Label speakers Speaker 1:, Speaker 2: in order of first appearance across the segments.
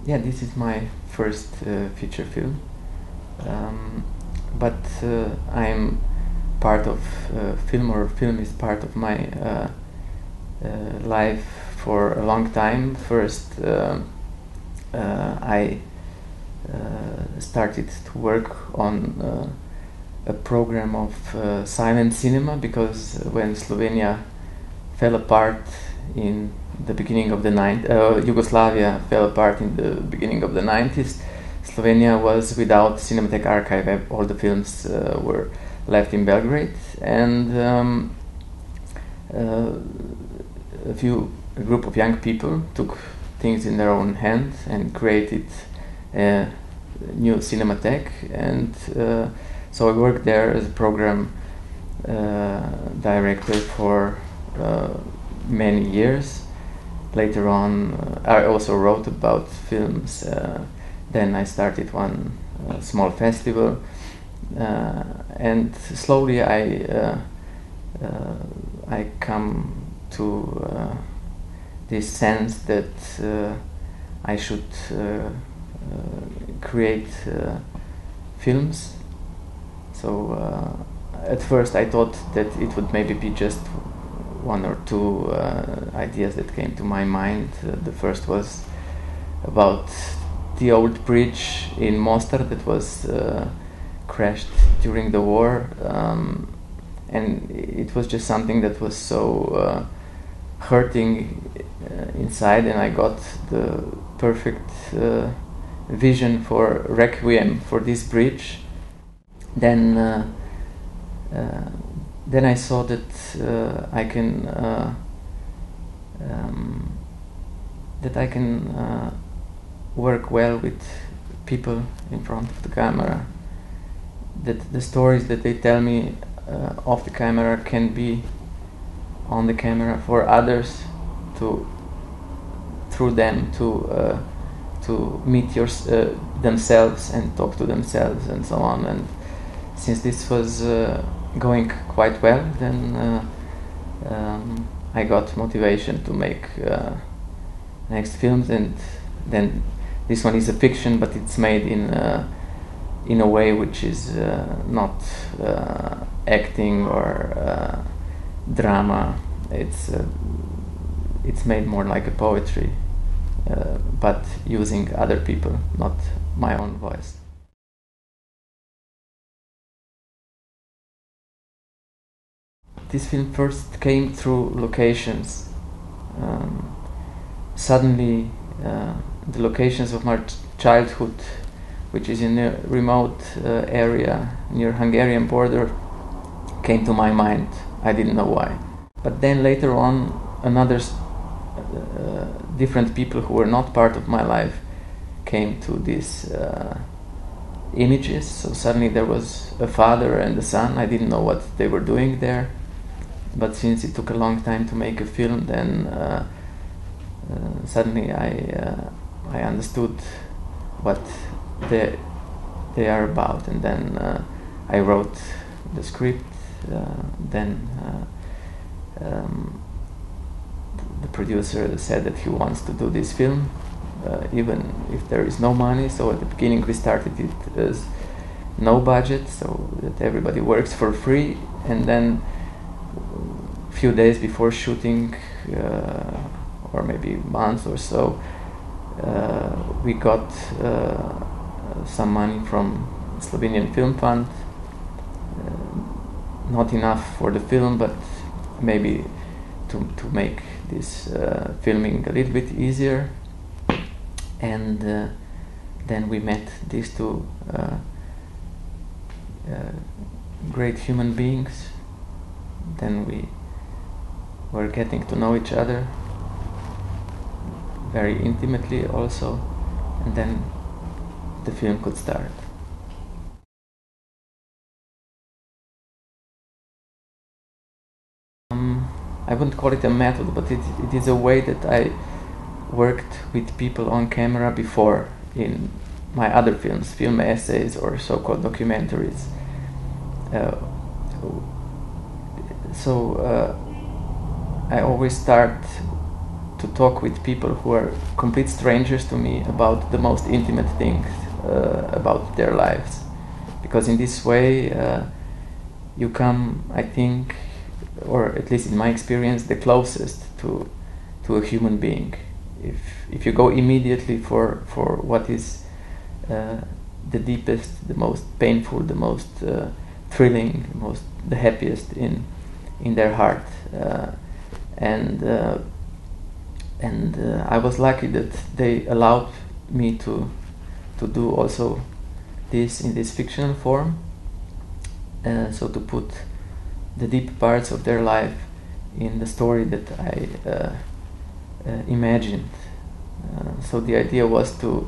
Speaker 1: Yeah, this is my first feature film, but I'm part of film, or film is part of my life for a long time. First, I started to work on a program of silent cinema, because when Slovenia fell apart in the beginning of the Yugoslavia fell apart in the beginning of the 90s, Slovenia was without cinematic archive. All the films were left in Belgrade, and a group of young people took things in their own hands and created a new cinematheque, and so I worked there as a program director for many years. Later on, I also wrote about films. Then I started one small festival, and slowly I come to this sense that I should create films. So at first I thought that it would maybe be just one or two ideas that came to my mind. The first was about the old bridge in Mostar that was crashed during the war, and it was just something that was so hurting inside, and I got the perfect vision for Requiem for this bridge. Then I saw that I can work well with people in front of the camera. That the stories that they tell me off the camera can be on the camera for others, through them to meet themselves and talk to themselves and so on. And since this was going quite well, then I got motivation to make next films. And then this one is a fiction, but it's made in a way which is not acting or drama. It's made more like a poetry, but using other people, not my own voice. This film first came through locations. Suddenly, the locations of my childhood, which is in a remote area near Hungarian border, came to my mind. I didn't know why. But then later on, different people who were not part of my life came to these images. So suddenly there was a father and a son. I didn't know what they were doing there. But since it took a long time to make a film, then suddenly I understood what they are about, and then I wrote the script. Then the producer said that he wants to do this film, even if there is no money. So at the beginning we started it as no budget, so that everybody works for free, and then a few days before shooting, or maybe months or so, we got some money from Slovenian Film Fund. Not enough for the film, but maybe to make this filming a little bit easier. And then we met these two great human beings. Then we were getting to know each other very intimately also, and then the film could start. I wouldn't call it a method, but it is a way that I worked with people on camera before in my other films, film essays or so-called documentaries. So I always start to talk with people who are complete strangers to me about the most intimate things about their lives, because in this way you come, I think, or at least in my experience, the closest to a human being. If you go immediately for what is the deepest, the most painful, the most thrilling, the happiest in their heart, and I was lucky that they allowed me to do also this in this fictional form, so to put the deep parts of their life in the story that I imagined. So the idea was to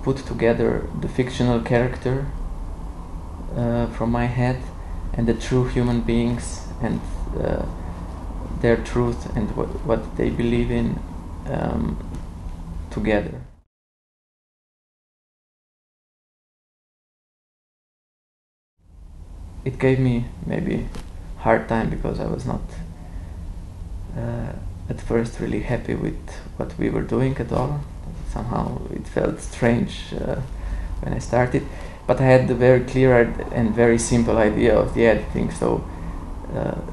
Speaker 1: put together the fictional character from my head and the true human beings and their truth and what they believe in together. It gave me maybe hard time because I was not at first really happy with what we were doing at all. Somehow it felt strange when I started, but I had a very clear and very simple idea of the editing. So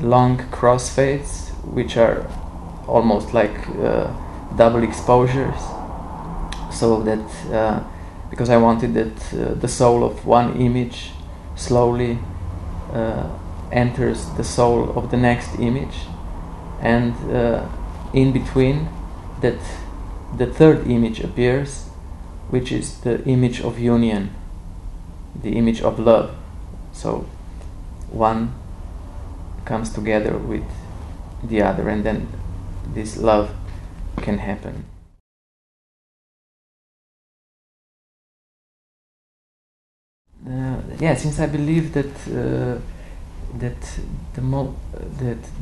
Speaker 1: long crossfades, which are almost like double exposures, so that because I wanted that the soul of one image slowly enters the soul of the next image, and in between that the third image appears, which is the image of union, the image of love. So one comes together with the other, and then this love can happen. Since I believe that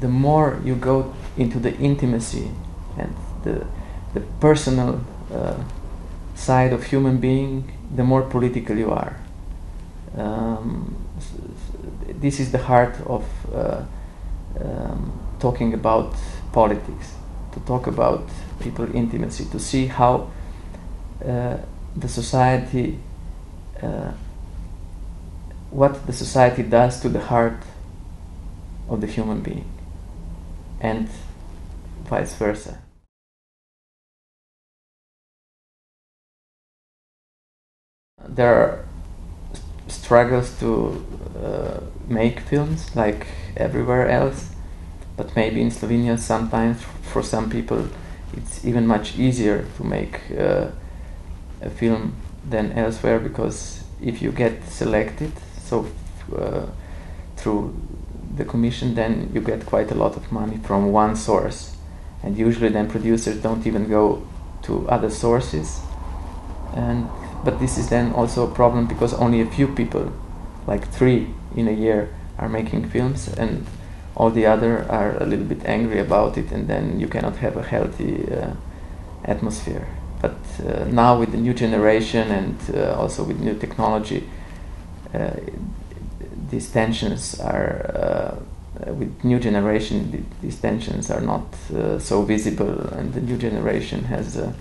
Speaker 1: the more you go into the intimacy and the personal side of human being, the more political you are. This is the heart of talking about politics, to talk about people intimacy, to see how the society, what the society does to the heart of the human being, and vice versa. There are struggles to make films like everywhere else, but maybe in Slovenia sometimes for some people it's even much easier to make a film than elsewhere, because if you get selected through the commission, then you get quite a lot of money from one source, and usually then producers don't even go to other sources. But this is then also a problem because only a few people, like 3 in a year, are making films, and all the other are a little bit angry about it, and then you cannot have a healthy atmosphere. But now with the new generation and also with new technology, these tensions are with new generation. These tensions are not so visible, and the new generation has a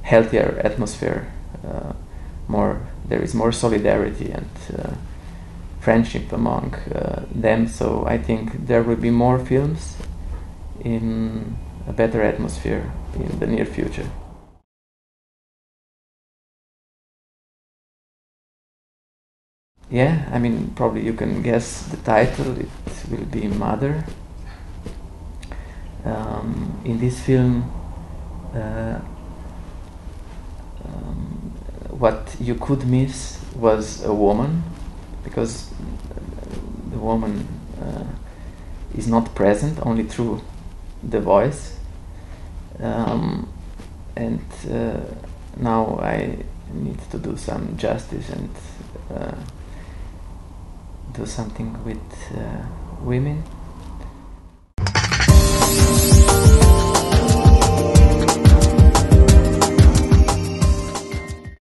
Speaker 1: healthier atmosphere. There is more solidarity and friendship among them. So I think there will be more films in a better atmosphere in the near future. Yeah, I mean, probably you can guess the title. It will be Mother. In this film, what you could miss was a woman, because the woman is not present, only through the voice. And now I need to do some justice and do something with women.